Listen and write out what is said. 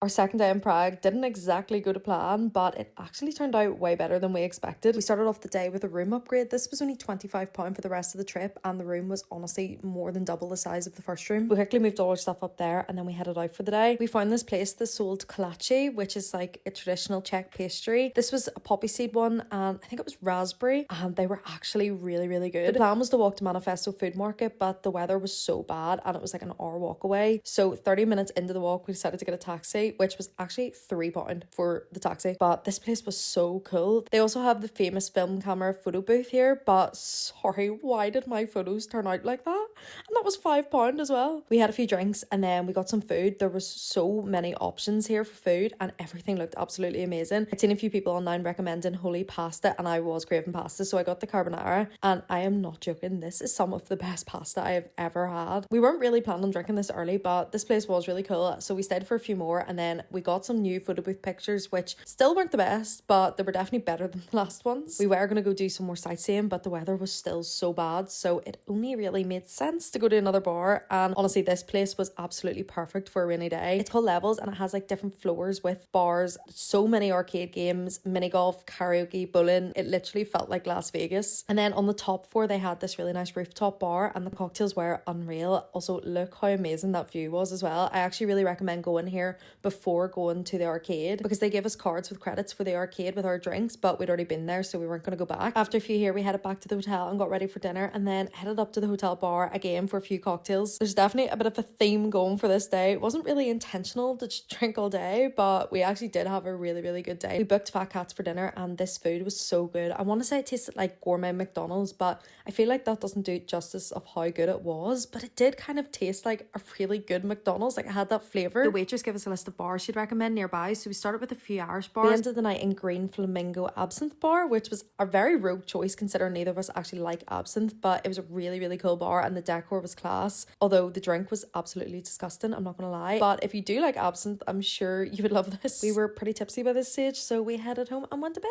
Our second day in Prague didn't exactly go to plan, but it actually turned out way better than we expected. We started off the day with a room upgrade. This was only £25 for the rest of the trip, and the room was honestly more than double the size of the first room. We quickly moved all our stuff up there, and then we headed out for the day. We found this place that sold kolache, which is like a traditional Czech pastry. This was a poppy seed one, and I think it was raspberry, and they were actually really, really good. The plan was to walk to Manifesto Food Market, but the weather was so bad, and it was like an hour walk away. So 30 minutes into the walk, we decided to get a taxi, which was actually £3 for the taxi. But this place was so cool. They also have the famous film camera photo booth here, but sorry, why did my photos turn out like that? And that was £5 as well. We had a few drinks and then we got some food. There was so many options here for food and everything looked absolutely amazing. I'd seen a few people online recommending holy pasta and I was craving pasta, so I got the carbonara, and I am not joking, this is some of the best pasta I have ever had. We weren't really planning on drinking this early, but this place was really cool, so we stayed for a few more, and then we got some new photo booth pictures, which still weren't the best, but they were definitely better than the last ones. We were going to go do some more sightseeing, but the weather was still so bad, so it only really made sense to go to another bar. And honestly, this place was absolutely perfect for a rainy day. It's called Levels, and it has like different floors with bars, so many arcade games, mini golf, karaoke, bowling. It literally felt like Las Vegas. And then on the top floor, they had this really nice rooftop bar, and the cocktails were unreal. Also, look how amazing that view was as well. I actually really recommend going here before going to the arcade, because they gave us cards with credits for the arcade with our drinks, but we'd already been there, so we weren't going to go back. After a few here, we headed back to the hotel and got ready for dinner, and then headed up to the hotel bar again for a few cocktails. There's definitely a bit of a theme going for this day. It wasn't really intentional to just drink all day, but we actually did have a really, really good day. We booked Fat Cats for dinner, and this food was so good. I want to say it tasted like gourmet McDonald's, but I feel like that doesn't do justice of how good it was, but it did kind of taste like a really good McDonald's. Like, it had that flavour. The waitress gave us a list of bars she'd recommend nearby, so we started with a few Irish bars. We ended the night in Green Flamingo Absinthe Bar, which was a very rogue choice considering neither of us actually like absinthe, but it was a really, really cool bar and the decor was class, although the drink was absolutely disgusting, I'm not gonna lie. But if you do like absinthe, I'm sure you would love this. We were pretty tipsy by this stage, so we headed home and went to bed.